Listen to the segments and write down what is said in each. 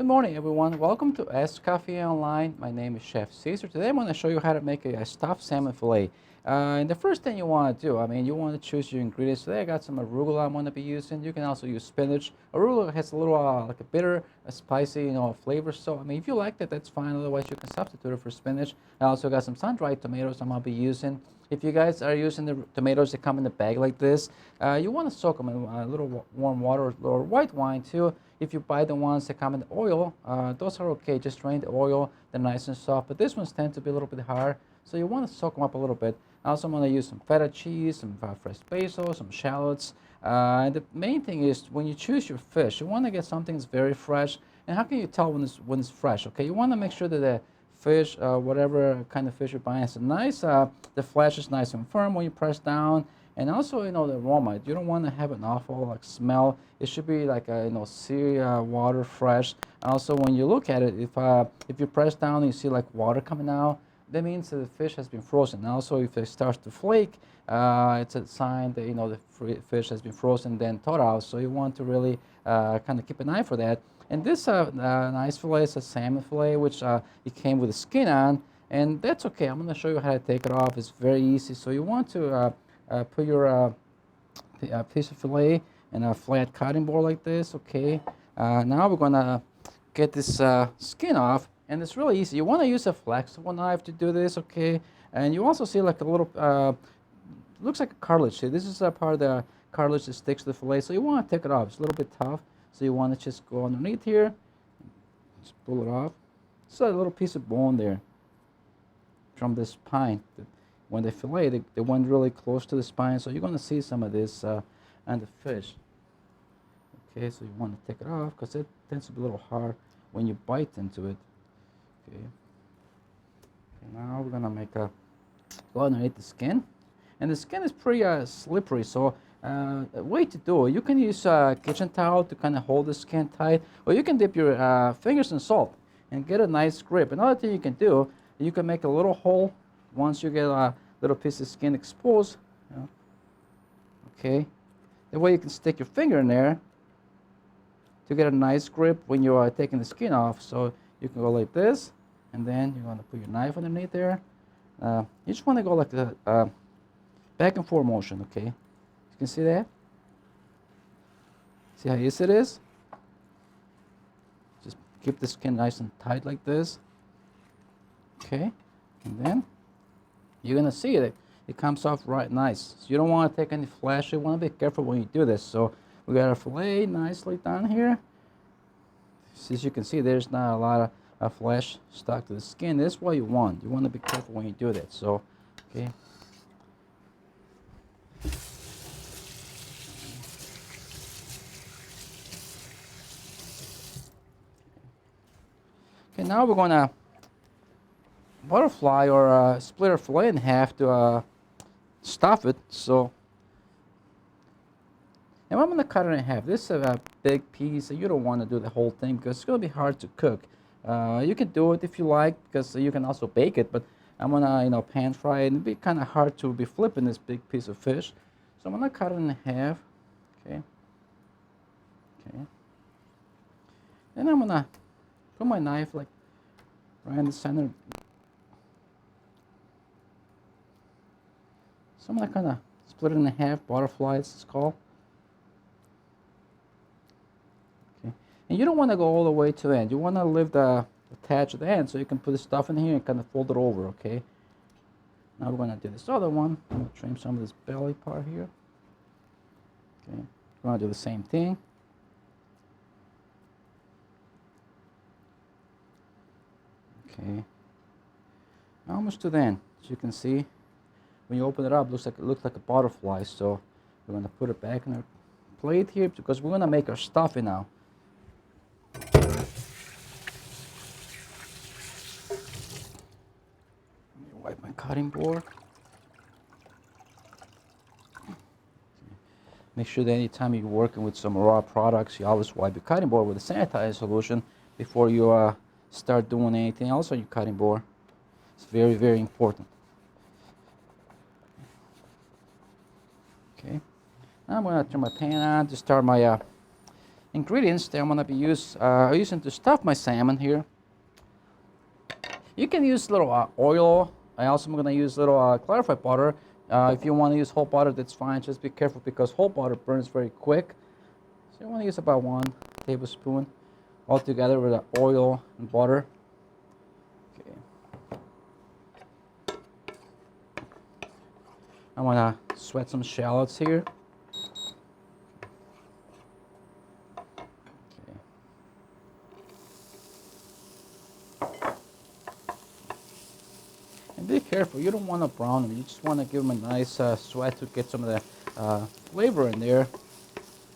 Good morning, everyone. Welcome to Ask Coffee Online. My name is Chef Caesar. Today I'm going to show you how to make a stuffed salmon fillet. And the first thing you want to do, you want to choose your ingredients. Today I got some arugula I'm going to be using. You can also use spinach. Arugula has a little like a bitter, spicy, flavor. So, if you like that, that's fine. Otherwise, you can substitute it for spinach. I also got some sun-dried tomatoes I'm going to be using. If you guys are using the tomatoes that come in the bag like this, you want to soak them in a little warm water or white wine too. If you buy the ones that come in the oil, those are okay. Just drain the oil, they're nice and soft. But these ones tend to be a little bit hard, so you want to soak them up a little bit. I also want to use some feta cheese, some fresh basil, some shallots. And the main thing is when you choose your fish, you want to get something that's very fresh. And how can you tell when it's fresh? Okay, you want to make sure that the fish, whatever kind of fish you're buying, is nice. The flesh is nice and firm when you press down. And also, the aroma. You don't want to have an awful smell. It should be like sea water, fresh. Also, when you look at it, if you press down and you see like water coming out, that means that the fish has been frozen. And also, if it starts to flake, it's a sign that the fish has been frozen then thawed out. So you want to really kind of keep an eye for that. And this nice fillet is a salmon fillet, which it came with the skin on, and that's okay. I'm going to show you how to take it off. It's very easy. So you want to put your piece of fillet in a flat cutting board like this, okay? Now we're gonna get this skin off, and it's really easy. You wanna use a flexible knife to do this, okay? And you also see like a little, looks like a cartilage here. This is a part of the cartilage that sticks to the fillet, so you wanna take it off. It's a little bit tough, so you wanna just go underneath here, just pull it off. It's a little piece of bone there from the spine. When they fillet, they went really close to the spine, so you're going to see some of this on the fish. Okay, so you want to take it off because it tends to be a little hard when you bite into it. Okay. Now we're going to go underneath the skin. And the skin is pretty slippery, so a way to do it, you can use a kitchen towel to kind of hold the skin tight, or you can dip your fingers in salt and get a nice grip. Another thing you can do, you can make a little hole once you get a little piece of skin exposed, okay, that way you can stick your finger in there to get a nice grip when you are taking the skin off. So you can go like this, and then you're going to put your knife underneath there. You just want to go like a back and forth motion, okay? You can see that? See how easy it is? Just keep the skin nice and tight like this, okay, and then you're going to see it. It comes off right nice. So you don't want to take any flesh. You want to be careful when you do this. So we got our fillet nicely done here. As you can see, there's not a lot of flesh stuck to the skin. That's what you want. You want to be careful when you do that. So, okay. Okay, now we're going to butterfly or split our fillet in half to stuff it. So, and I'm going to cut it in half. This is a big piece. You don't want to do the whole thing because it's going to be hard to cook. You can do it if you like because you can also bake it, but I'm going to pan fry it, and it'd be kind of hard to be flipping this big piece of fish. So I'm going to cut it in half. Okay. Okay. Then I'm going to put my knife like right in the center. So I'm going to kind of split it in half, butterflies it's called. Okay. And you don't want to go all the way to the end. You want to leave the attach at the end so you can put the stuff in here and kind of fold it over, okay? Now we're going to do this other one. I'm going to trim some of this belly part here. Okay. We're going to do the same thing. Okay. Almost to the end. As you can see, when you open it up, it looks like a butterfly. So we're going to put it back in our plate here because we're going to make our stuffing now. Let me wipe my cutting board. Make sure that anytime you're working with some raw products, you always wipe your cutting board with a sanitizer solution before you start doing anything else on your cutting board. It's very, very important. Okay. Now I'm going to turn my pan on to start my ingredients that I'm gonna be using to stuff my salmon here. You can use a little oil. I also am gonna use a little clarified butter. If you want to use whole butter, that's fine. Just be careful because whole butter burns very quick. So you want to use about 1 tablespoon all together with the oil and butter. Okay. I'm gonna sweat some shallots here. And be careful, you don't want to brown them. You just want to give them a nice sweat to get some of the flavor in there.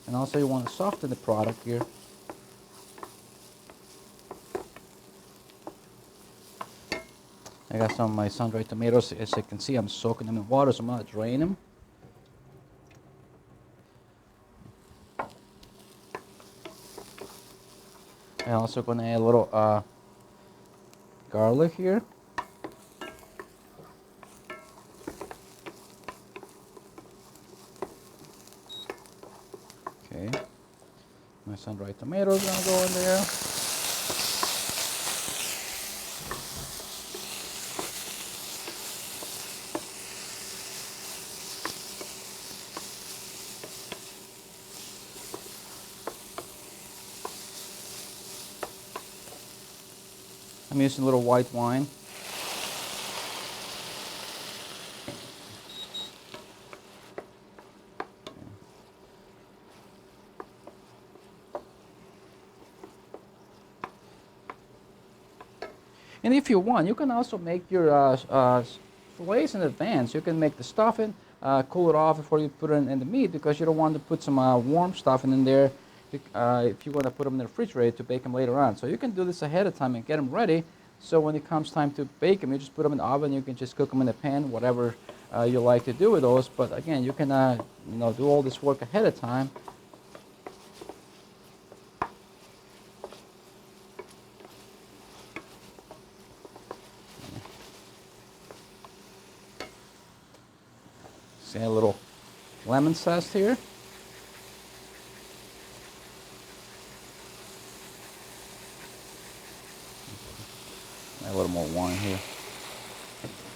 And also you want to soften the product here. I got some of my sun-dried tomatoes. As you can see, I'm soaking them in water, so I'm going to drain them. I'm also going to add a little garlic here. Okay, my sun-dried tomatoes are going to go in there. I'm using a little white wine. And if you want, you can also make your fillets in advance. You can make the stuffing, cool it off before you put it in the meat because you don't want to put some warm stuffing in there if you want to put them in the refrigerator to bake them later on. So you can do this ahead of time and get them ready. So when it comes time to bake them, you just put them in the oven. You can just cook them in the pan, whatever you like to do with those. But again, you can do all this work ahead of time. See a little lemon zest here. A little more wine here.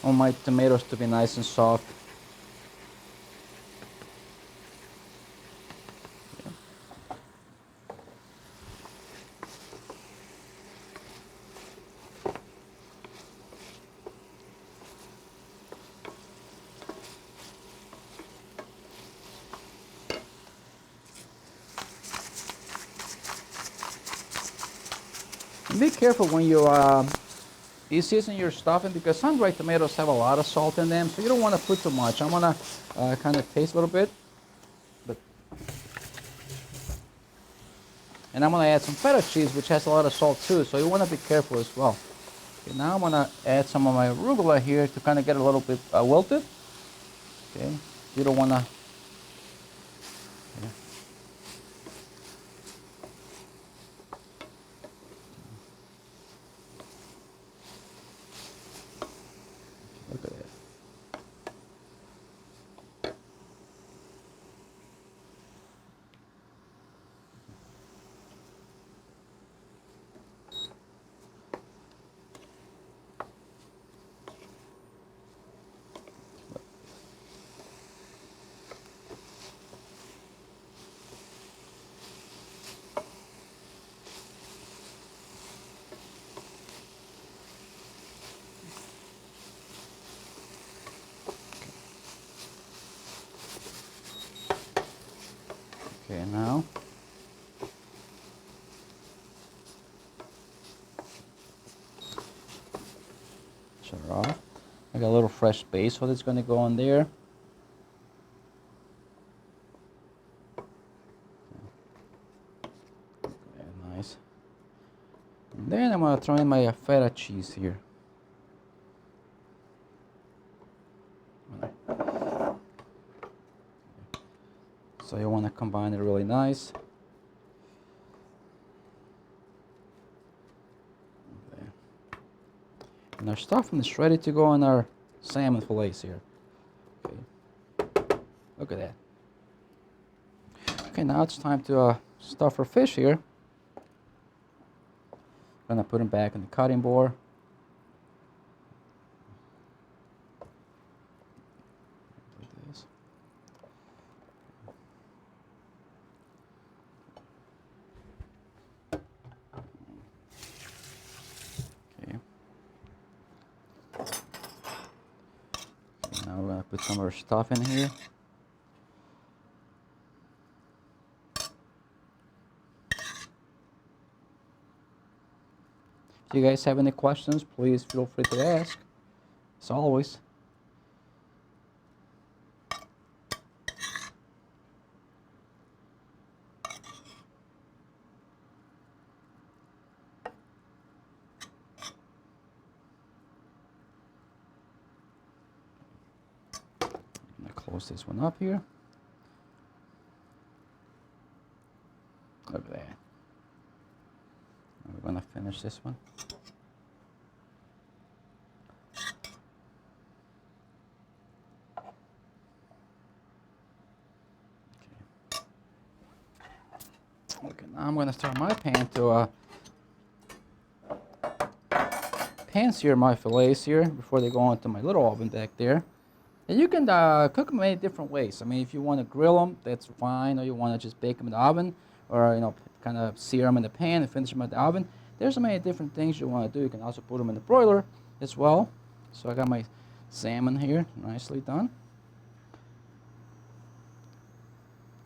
I want my tomatoes to be nice and soft. And be careful when you season your stuffing because sun-dried tomatoes have a lot of salt in them, so you don't want to put too much. I'm gonna kind of taste a little bit, and I'm gonna add some feta cheese, which has a lot of salt too, so you want to be careful as well. Okay, now I'm gonna add some of my arugula here to kind of get a little bit wilted. Okay, you don't want to. Okay. Look at that. Okay, now shut it off. I got a little fresh basil that's going to go on there. Okay, nice. And then I'm going to throw in my feta cheese here. So you want to combine it really nice. Okay. And our stuffing is ready to go on our salmon fillets here. Okay. Look at that. Okay, now it's time to stuff our fish here. Gonna put them back in the cutting board. Like this. Okay. Now we're gonna put some of our stuff in here. If you guys have any questions, please feel free to ask, as always. I'm gonna close this one up here. Look at that. We're gonna finish this one. Okay, now I'm gonna start my pan to pan sear my fillets here before they go into my little oven back there. And you can cook them many different ways. I mean, if you want to grill them, that's fine, or you want to just bake them in the oven, or kind of sear them in the pan and finish them in the oven. There's so many different things you want to do. You can also put them in the broiler as well. So I got my salmon here, nicely done.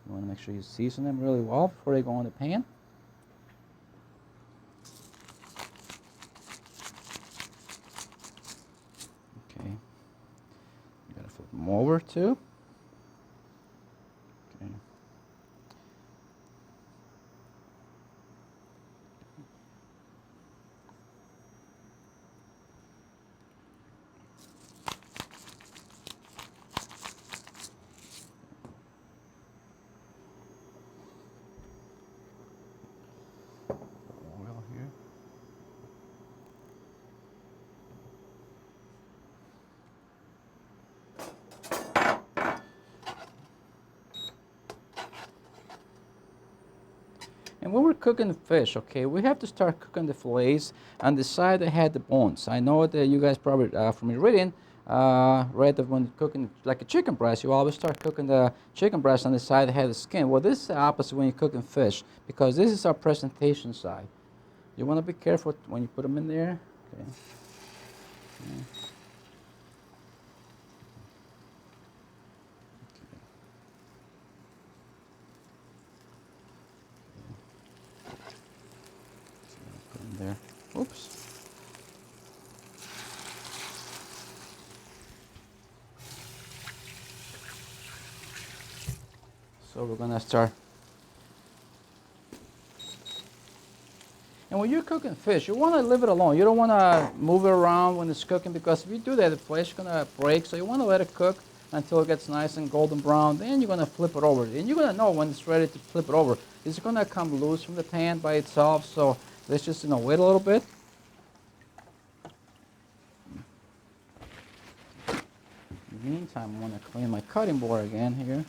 You want to make sure you season them really well before they go in the pan. Okay. You gotta flip them over too. Okay. Oil here. And when we're cooking fish, okay, we have to start cooking the fillets on the side that had the bones. I know that you guys probably, from your reading, read that when cooking like a chicken breast, you always start cooking the chicken breast on the side that had the skin. Well, this is the opposite when you're cooking fish, because this is our presentation side. You want to be careful when you put them in there. Okay. Okay. Put them there. Oops. So we're gonna start. And when you're cooking fish, you want to leave it alone. You don't want to move it around when it's cooking, because if you do that, the flesh is going to break. So you want to let it cook until it gets nice and golden brown. Then you're going to flip it over. And you're going to know when it's ready to flip it over. It's going to come loose from the pan by itself. So let's just wait a little bit. In the meantime, I want to clean my cutting board again here,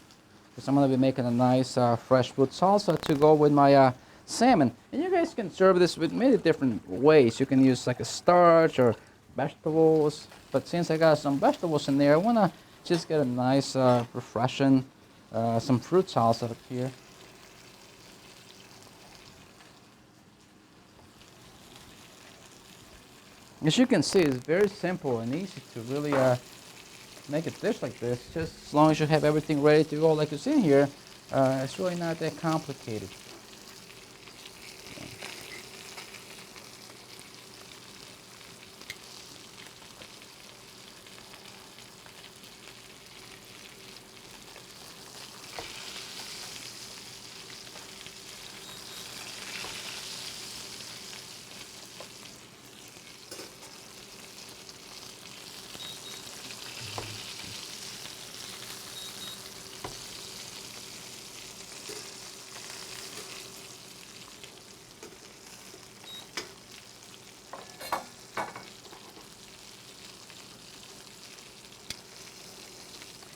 because I'm going to be making a nice fresh fruit salsa to go with my salmon. And you guys can serve this with many different ways. You can use like a starch or vegetables, but since I got some vegetables in there, I want to just get a nice refreshing some fruit salsa up here. As you can see, it's very simple and easy to really make a dish like this. Just as long as you have everything ready to go like you see here, it's really not that complicated.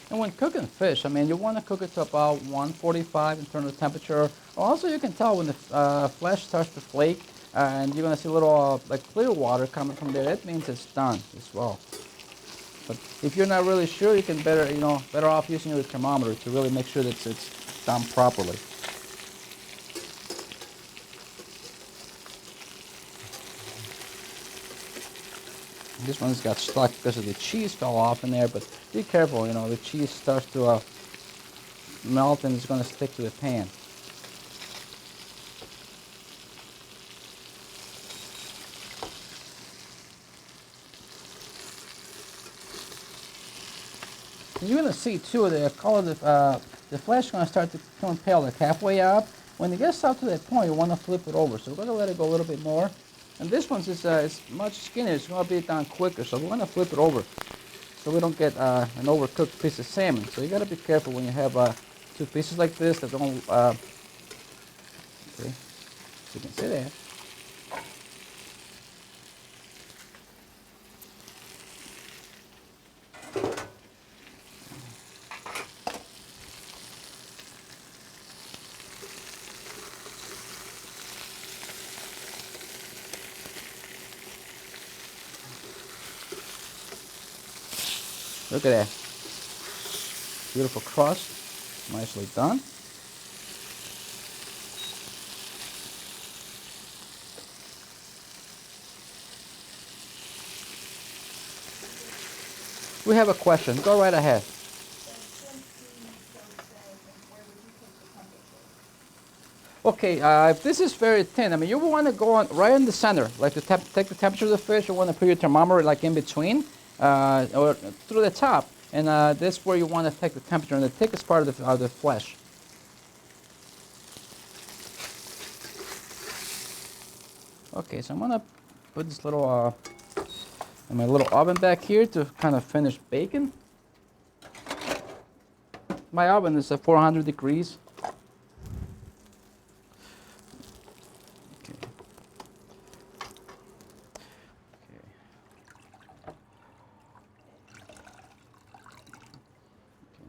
And when cooking fish, I mean, you want to cook it to about 145 in terms of temperature, Also, you can tell when the flesh starts to flake, and you're gonna see a little like clear water coming from there. That means it's done as well. But if you're not really sure, you can better off using your thermometer to really make sure that it's done properly. This one's got stuck because of the cheese fell off in there, but be careful, the cheese starts to melt and it's going to stick to the pan. And you're going to see too, the color of the flesh is going to start to turn pale like halfway up. When it gets up to that point, you want to flip it over. So we're going to let it go a little bit more. And this one's is much skinnier. It's going to be done quicker. So we're going to flip it over so we don't get an overcooked piece of salmon. So you got to be careful when you have two pieces like this that don't. Okay, so you can see that. Look at that. Beautiful crust. Nicely done. We have a question. Go right ahead. Okay, if this is very thin, I mean, you want to go on right in the center, like to take the temperature of the fish. You want to put your thermometer like in between or through the top, and that's where you want to take the temperature in the thickest part of the flesh. Okay, so I'm gonna put this little in my little oven back here to kind of finish baking. My oven is at 400 degrees.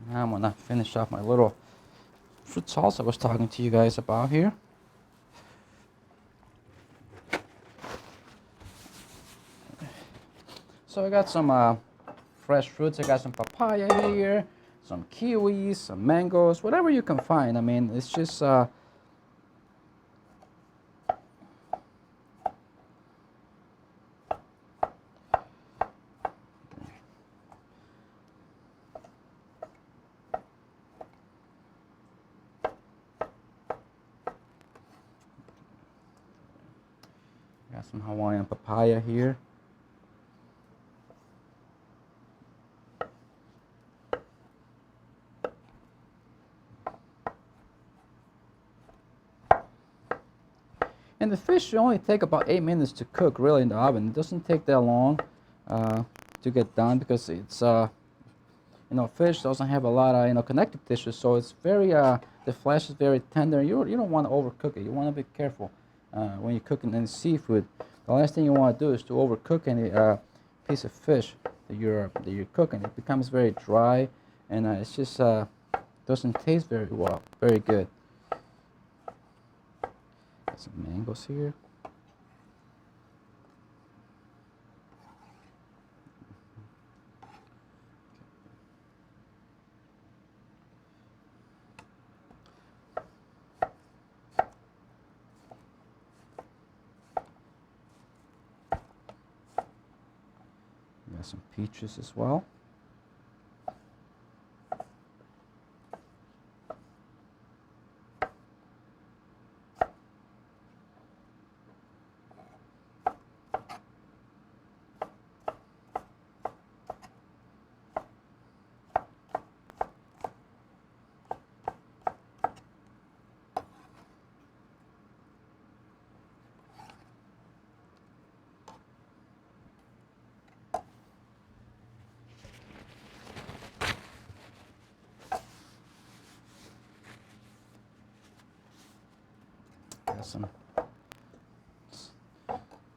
Now I'm gonna finish off my little fruit salsa I was talking to you guys about here. So I got some fresh fruits. I got some papaya here, some kiwis, some mangoes, whatever you can find. I mean, it's just got some Hawaiian papaya here. And the fish should only take about 8 minutes to cook, really, in the oven. It doesn't take that long to get done because it's, fish doesn't have a lot of, connective tissue, so it's very, the flesh is very tender. You don't want to overcook it. You want to be careful when you're cooking any seafood. The last thing you want to do is to overcook any piece of fish that you're cooking. It becomes very dry, and it's just doesn't taste very well, very good. Got some mangoes here. Got some peaches as well.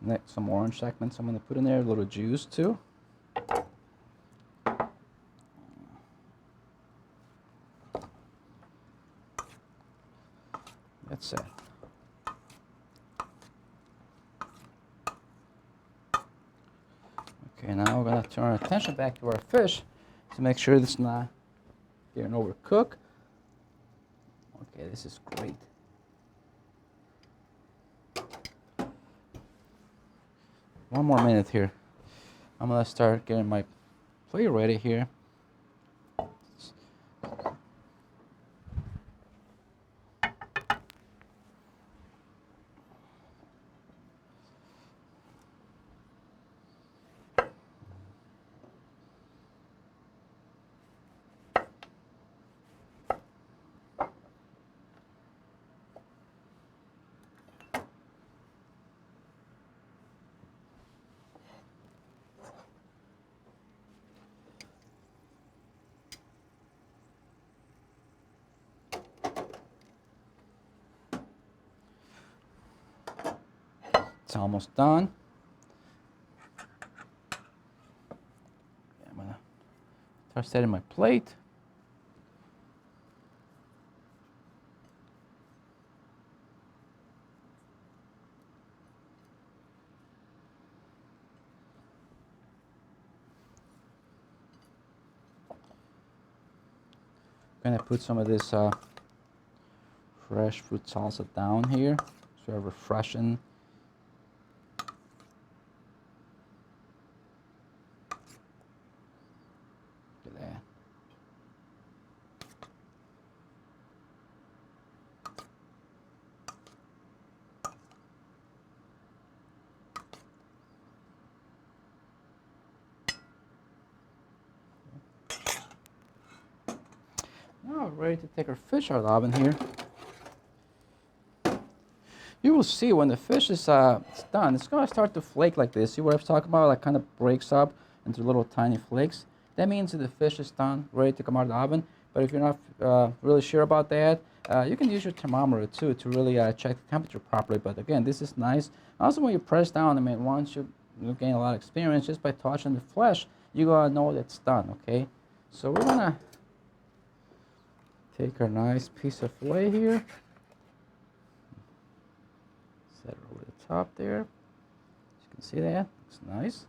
Got some orange segments I'm going to put in there, a little juice too. Got Okay, now we're gonna turn our attention back to our fish to make sure it's not getting overcooked. Okay, this is great. One more minute here. I'm gonna start getting my plate ready here. It's almost done. I'm gonna start setting my plate. I'm gonna put some of this fresh fruit salsa down here, sort of refreshing. Look at that. Now we're ready to take our fish out of the oven here. You will see when the fish is it's done, it's gonna start to flake like this. See what I was talking about? Like kind of breaks up into little tiny flakes. That means that the fish is done, ready to come out of the oven. But if you're not really sure about that, you can use your thermometer too to really check the temperature properly. But again, this is nice. Also, when you press down, I mean, once you gain a lot of experience just by touching the flesh, you're gonna know that it's done. Okay, so we're gonna take our nice piece of fillet here. Set it over the top there. You can see that. Looks nice.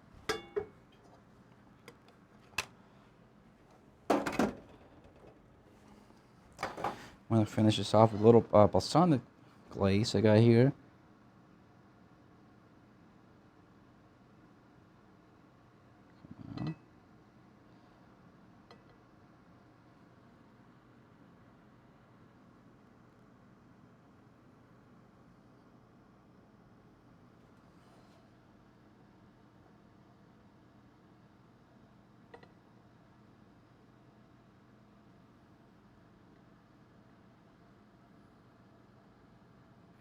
I'm going to finish this off with a little balsamic glaze I got here.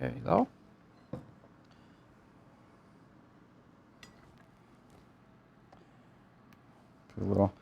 There you go. Put a little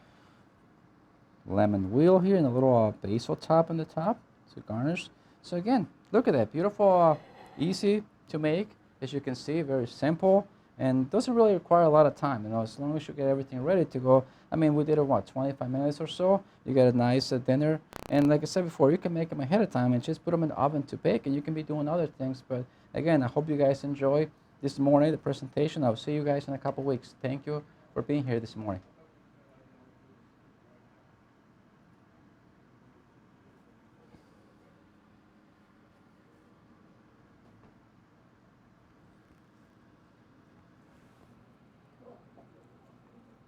lemon wheel here and a little basil top on the top to garnish. So again, look at that, beautiful, easy to make. As you can see, very simple and doesn't really require a lot of time. You know, as long as you get everything ready to go. I mean, we did it, what, 25 minutes or so? You get a nice dinner. And like I said before, you can make them ahead of time and just put them in the oven to bake, and you can be doing other things. But again, I hope you guys enjoy this morning, the presentation. I'll see you guys in a couple weeks. Thank you for being here this morning.